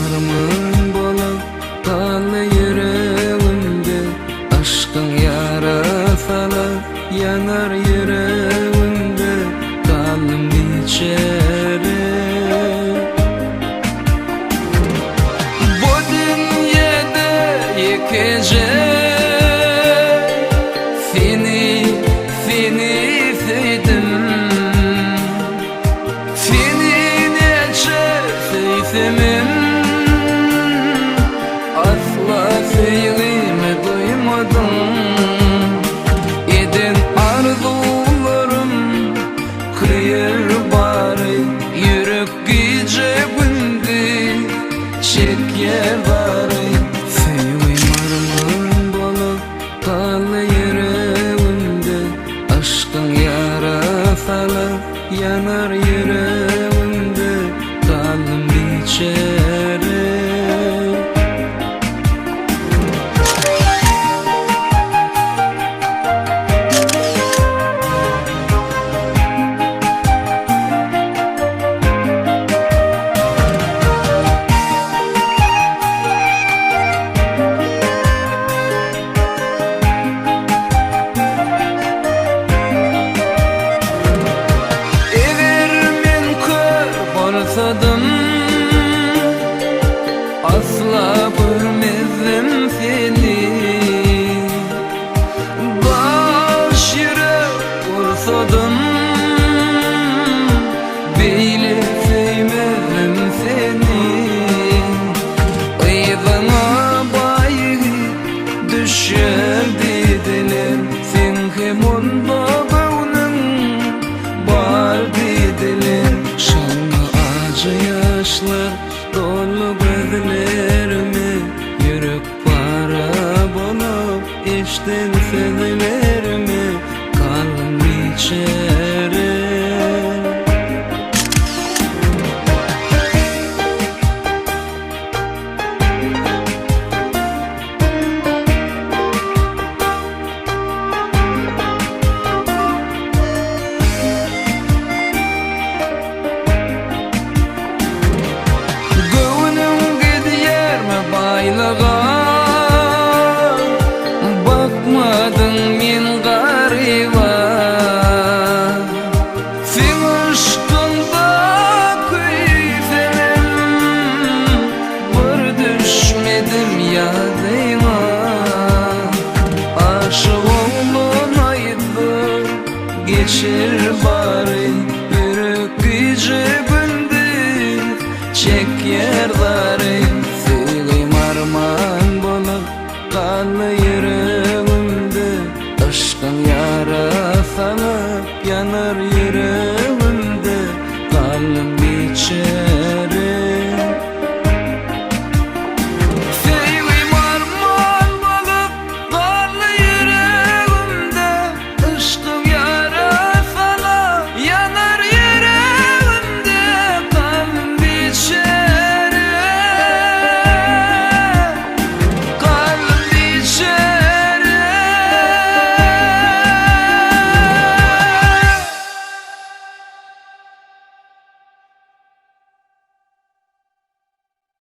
armağan bolup kalı yüreğimde, aşkın yara salıp yanar yüreğimde, kalım içeri. Bu dünyada yıkıcı seni sevdim. Seni nece sevdim, asla sevgimi duymadım. Eden arzularım kıyır bari, yürek gece gündüz çeker bari. Sevgim armağan bolup kalı yüreğimde, aşkın yara salıp yanar yüreğimde, kalım içeri. Asla görmezdim seni, baş yürek vursadım, beyle sevmezdim seni. Eyvana bayı düşer dediler, sen hem onda bağının var dediler. Şanlı acı yaşlar dolu gözlerimi, yürek para bulup içten sözlerimi, kalım içeri. Bakmadın men gariba, sen aşkında kuyfenim, bir düşmedim yadıma. Aşık olmaydı geçir bari, yürek gece gündüz çeker bari.